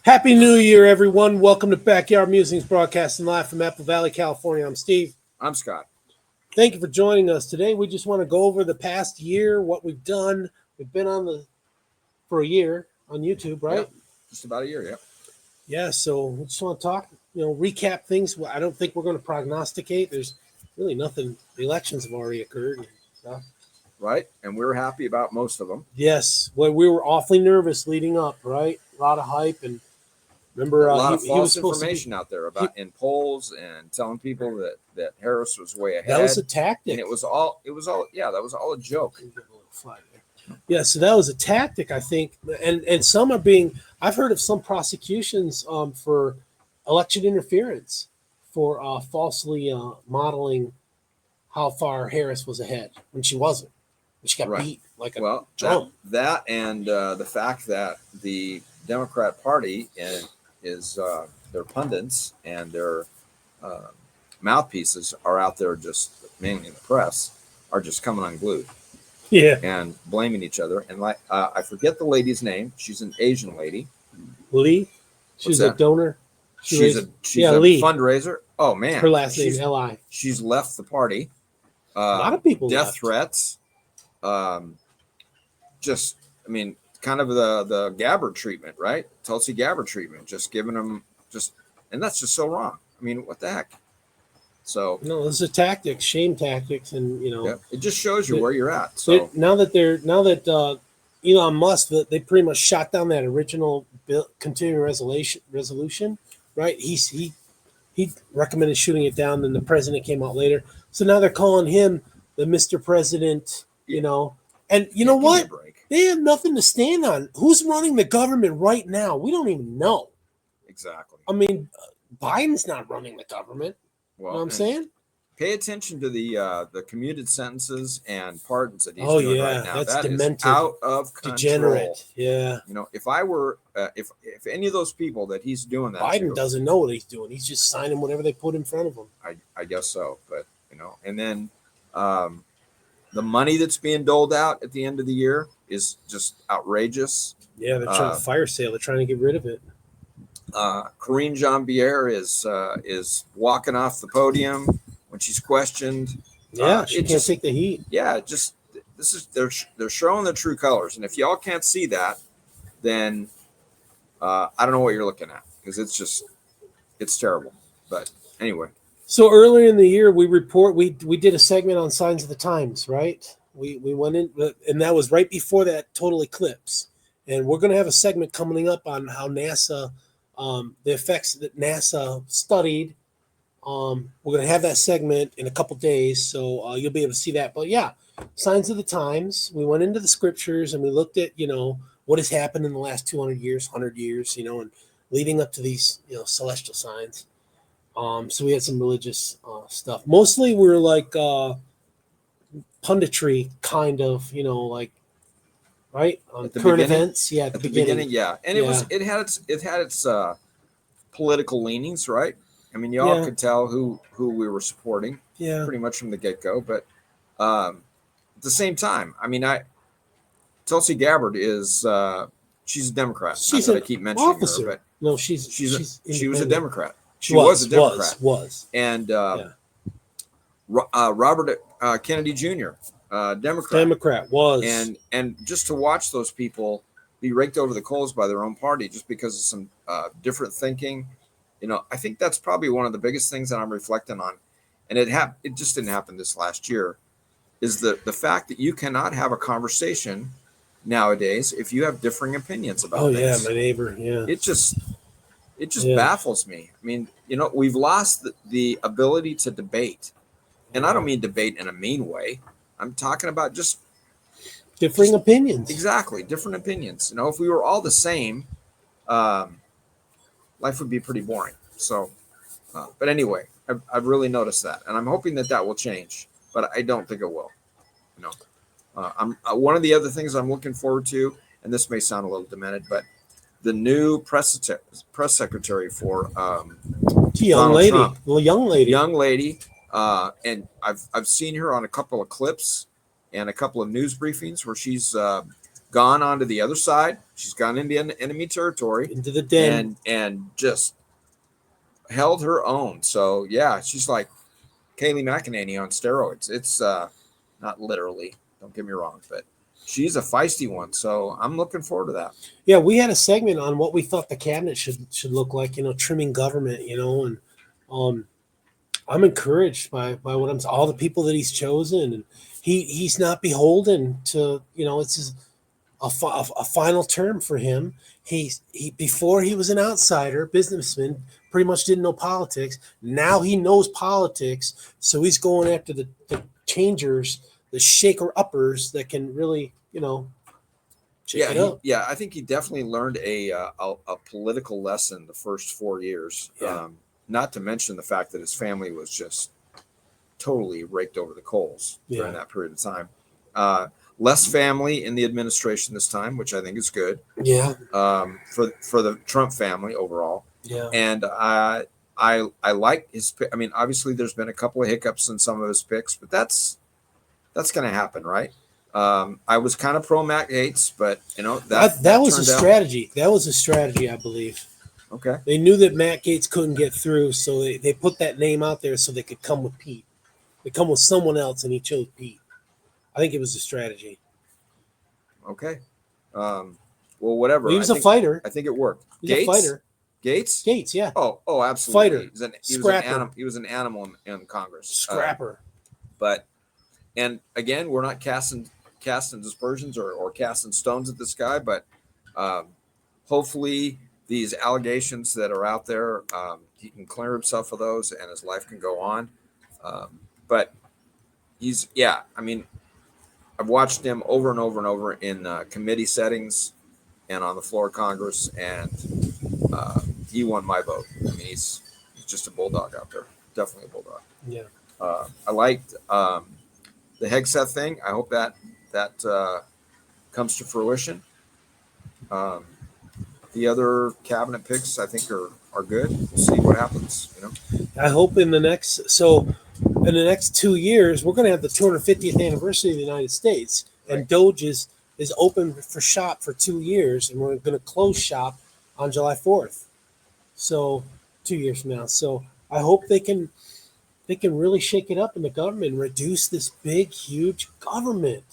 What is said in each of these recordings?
Happy New Year, everyone. Welcome to Backyard Musings, broadcasting live from Apple Valley, California. I'm Steve. I'm Scott. Thank you for joining us today. We just want to go over the past year, what we've done. We've been for a year on YouTube, right? Yep. Just about a year, yeah. Yeah, so we just want to talk, recap things. I don't think we're going to prognosticate. There's really nothing. The elections have already occurred and stuff. Right, and we were happy about most of them. Yes, well, we were awfully nervous leading up, right? A lot of hype and remember, a lot of false information out there about in polls and telling people that Harris was way ahead. That was a tactic, and it was all. Yeah, that was all a joke. Yeah, so that was a tactic, I think, and some are being. I've heard of some prosecutions for election interference for falsely modeling how far Harris was ahead when she wasn't. She got beat like a drum. That and the fact that the Democrat Party is their pundits and their mouthpieces are out there, just mainly in the press, are just coming unglued. Yeah, and blaming each other. And I forget the lady's name. She's an Asian lady. Lee. She's a donor. She's a fundraiser. Oh man, her last name Li. She's left the party. A lot of people. Death threats. Just, I mean, kind of the Gabbard treatment, right? Tulsi Gabbard treatment, just giving them and that's just so wrong. I mean, what the heck? So no, this is a tactic, shame tactics, and it just shows you where you're at. So now that Elon Musk, they pretty much shot down that original continuing resolution, right? He recommended shooting it down, then the president came out later. So now they're calling him the Mr. President, And you know what? They have nothing to stand on. Who's running the government right now? We don't even know. Exactly. I mean, Biden's not running the government. Well, you know what I'm saying? Pay attention to the commuted sentences and pardons that he's doing right now. That's demented, is out of control. Degenerate. Yeah. If I were, if any of those people that he's doing that, Biden doesn't know what he's doing. He's just signing whatever they put in front of him. I guess so, but and then the money that's being doled out at the end of the year is just outrageous. Yeah, they're trying to fire sale. They're trying to get rid of it. Karine Jean-Pierre is walking off the podium when she's questioned. Yeah, she can't take the heat. Yeah, they're showing their true colors, and if y'all can't see that, then I don't know what you're looking at, because it's terrible. But anyway. So earlier in the year, we did a segment on signs of the times, right? We went in, and that was right before that total eclipse. And we're going to have a segment coming up on how NASA, the effects that NASA studied. We're going to have that segment in a couple days, so you'll be able to see that. But yeah, signs of the times. We went into the scriptures and we looked at what has happened in the last 200 years, 100 years, and leading up to these celestial signs. So we had some religious stuff. Mostly we're like punditry, kind of, right on current events. Yeah, at the beginning, yeah, and it had its political leanings, right? I mean, y'all could tell who we were supporting, pretty much from the get-go. But at the same time, I mean, Tulsi Gabbard is she's a Democrat. She's I keep mentioning officer. her, but no, she was a Democrat. She was a Democrat. Was. And Robert Kennedy Jr., Democrat was. And just to watch those people be raked over the coals by their own party just because of some different thinking, I think that's probably one of the biggest things that I'm reflecting on. And it just didn't happen this last year, is the fact that you cannot have a conversation nowadays if you have differing opinions about things. Yeah, my neighbor. Yeah. It just baffles me. I mean, we've lost the ability to debate. And I don't mean debate in a mean way. I'm talking about just differing opinions. Exactly. Different opinions. If we were all the same, life would be pretty boring. So, but anyway, I've really noticed that, and I'm hoping that will change, but I don't think it will. One of the other things I'm looking forward to, and this may sound a little demented, but the new press secretary for young lady, and I've seen her on a couple of clips and a couple of news briefings where she's gone on to the other side She's gone into enemy territory into the den. and just held her own. So yeah, she's like Kayleigh McEnany on steroids. It's not literally, don't get me wrong, but she's a feisty one. So I'm looking forward to that. Yeah, we had a segment on what we thought the cabinet should look like, trimming government, and I'm encouraged by what I'm all the people that he's chosen, and he's not beholden to, it's a final term for him. He before he was an outsider businessman, pretty much didn't know politics. Now he knows politics, so he's going after the changers, the shaker uppers that can really, shake it up. I think he definitely learned a political lesson the first 4 years. Yeah. Not to mention the fact that his family was just totally raked over the coals during that period of time. Less family in the administration this time, which I think is good. Yeah. For the Trump family overall. Yeah. And I like his. I mean, obviously, there's been a couple of hiccups in some of his picks, but that's going to happen, right? I was kind of pro Matt Gaetz, but that was a strategy. That was a strategy, I believe. Okay. They knew that Matt Gaetz couldn't get through, so they put that name out there so they could come with Pete. They come with someone else, and he chose Pete. I think it was a strategy. Okay. Well, whatever. He was a fighter. I think it worked. He's a fighter. Gaetz? Gaetz, yeah. Oh, absolutely. Fighter. He was an animal in Congress. Scrapper. And again, we're not casting dispersions or casting stones at this guy, but hopefully these allegations that are out there, he can clear himself of those and his life can go on. But I've watched him over and over and over in committee settings and on the floor of Congress, and he won my vote. I mean, he's just a bulldog out there. Definitely a bulldog. Yeah. I liked the Hegseth thing. I hope that comes to fruition. The other cabinet picks, I think, are good. We'll see what happens. I hope in the next 2 years, we're going to have the 250th anniversary of the United States, and Doge is open for shop for 2 years, and we're going to close shop on July 4th. So 2 years from now. So I hope they can really shake it up in the government and reduce this big, huge government.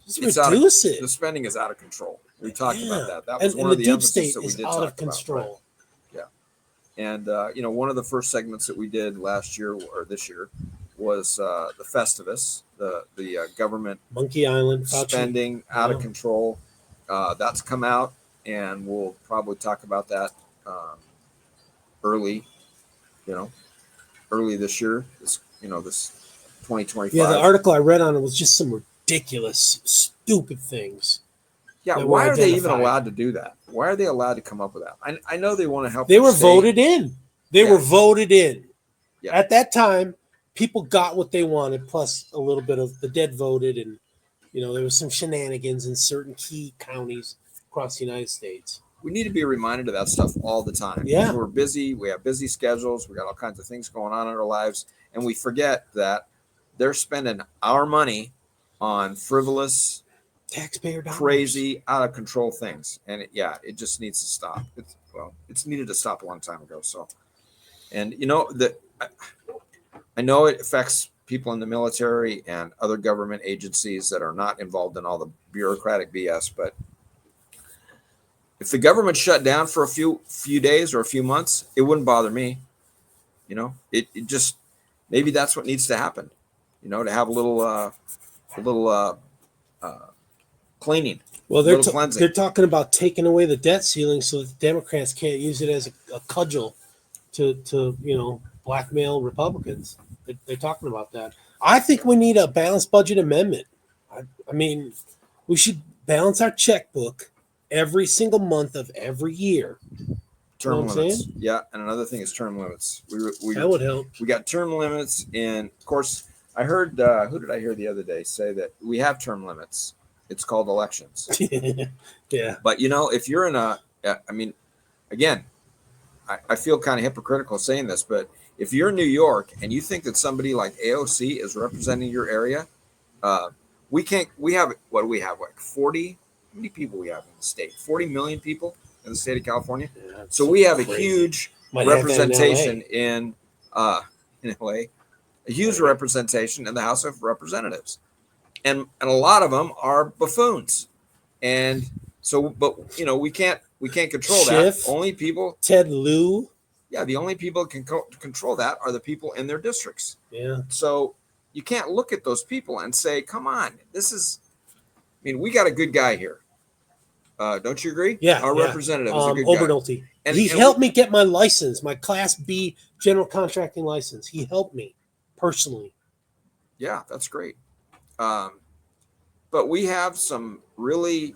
Just reduce it. The spending is out of control. We talked about that. That was and one of the deep emphasis state that we is did out talk of control. About. Right? Yeah. And one of the first segments that we did last year or this year was the Festivus, the government Monkey Island spending out of control. That's come out, and we'll probably talk about that early this year. This 2025. Yeah, the article I read on it was just some ridiculous, stupid things. Yeah, why are they even allowed to do that? Why are they allowed to come up with that? I know they want to help. They were voted in. They were voted in. Yeah. At that time, people got what they wanted, plus a little bit of the dead voted, and there was some shenanigans in certain key counties across the United States. We need to be reminded of that stuff all the time. Yeah. We're busy. We have busy schedules. We got all kinds of things going on in our lives, and we forget that they're spending our money on frivolous, taxpayer dollars, crazy, out of control things, and it just needs to stop. It's needed to stop a long time ago. So, and I know it affects people in the military and other government agencies that are not involved in all the bureaucratic BS, but if the government shut down for a few days or a few months, it wouldn't bother me. It just, maybe that's what needs to happen. To have a little cleaning. Well, they're talking about taking away the debt ceiling so that the Democrats can't use it as a cudgel to blackmail Republicans. They're talking about that. I think we need a balanced budget amendment. I mean, we should balance our checkbook every single month of every year. Term limits. Yeah, and another thing is term limits. That would help. We got term limits, and of course, I heard who did I hear the other day say that we have term limits? It's called elections. Yeah. But if you're in again, I feel kind of hypocritical saying this, but if you're in New York and you think that somebody like AOC is representing your area, we have 40 how many people we have in the state? 40 million people in the state of California. Yeah, that's So we have a crazy. huge Might have that in representation LA. in LA, a huge representation in the House of Representatives, and a lot of them are buffoons, and so but we can't control Schiff. that. Only people, Ted Lieu. yeah, the only people that can control that are the people in their districts. Yeah. So you can't look at those people and say, "Come on, this is." I mean, we got a good guy here. Don't you agree? Yeah. Our yeah. representative is a good guy. Obernolte. And He helped me get my license, my Class B general contracting license. He helped me personally. Yeah, that's great. But we have some really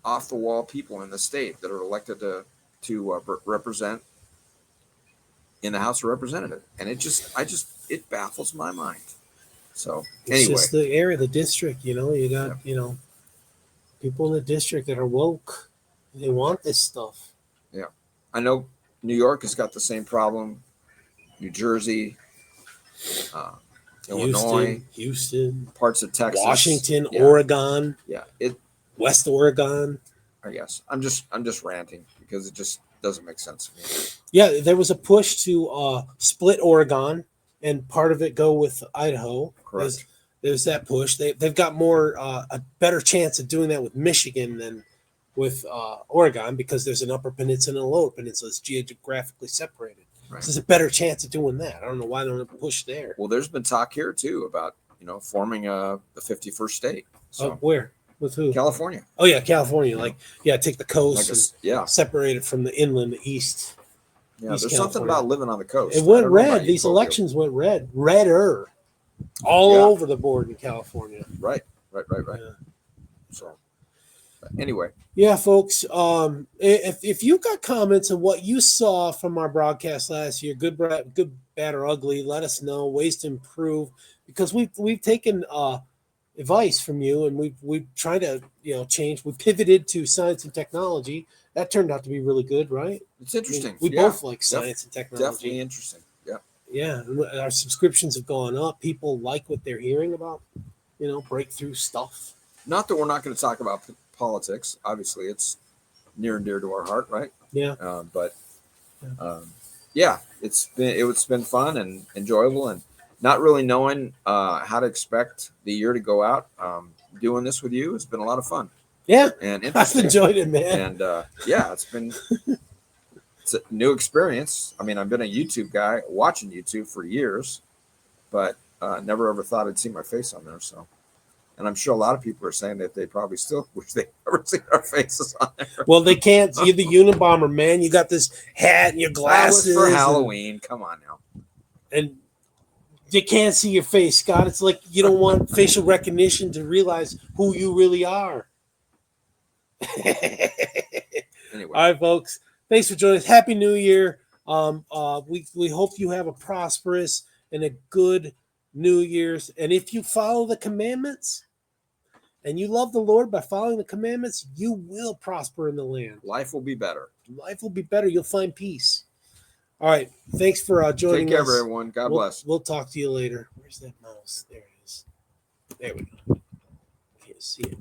off the wall people in the state that are elected to represent in the House of Representatives, and it baffles my mind. So It's anyway, just the area, the district. You got people in the district that are woke. They want this stuff. yeah, I know New York has got the same problem. New Jersey, Illinois, Houston, parts of Texas, Washington, yeah. Oregon, Yeah, West Oregon. I guess I'm just ranting because it just doesn't make sense to me. Yeah, there was a push to split Oregon and part of it go with Idaho. Correct. There's that push. They've got more a better chance of doing that with Michigan than with Oregon because there's an upper peninsula and a lower peninsula. It's geographically separated. Right. So there's a better chance of doing that. I don't know why they don't push there. Well, there's been talk here too about forming the 51st state. So Where? With who? California. Oh yeah, California. Take the coast and separate it from the inland, the east. Yeah, East there's California. something about living on the coast. It went I don't know about red. you, These Tokyo. elections went red. Redder. All Yeah. over the board in California. Right. Yeah. So anyway, Yeah, folks. If you got comments on what you saw from our broadcast last year, good, bad, or ugly, let us know ways to improve because we've taken advice from you and we've tried to change. We pivoted to science and technology. That turned out to be really good, right? it's interesting. We both like science and technology. Definitely interesting. Yeah. Yeah, and our subscriptions have gone up. People like what they're hearing about, breakthrough stuff. Not that we're not going to talk about politics. Obviously, it's near and dear to our heart, right? Yeah. It's been fun and enjoyable, and not really knowing how to expect the year to go out. Doing this with you has been a lot of fun. Yeah, and I've interesting. enjoyed it, man. And it's a new experience. I mean, I've been a YouTube guy watching YouTube for years, but never ever thought I'd see my face on there. So, and I'm sure a lot of people are saying that they probably still wish they ever seen our faces on there. Well, they can't. You're the Unabomber, man. You got this hat and your That glasses was for Halloween. Come on now. and you can't see your face, Scott. It's like you don't want facial recognition to realize who you really are. Anyway, All right, folks. Thanks for joining us. Happy New Year. We hope you have a prosperous and a good New Year's. And if you follow the commandments and you love the Lord by following the commandments, you will prosper in the land. life will be better. Life will be better. You'll find peace. All right. Thanks for joining Take care, us. everyone. God bless. We'll talk to you later. Where's that mouse? There it is. There we go. Can't see it.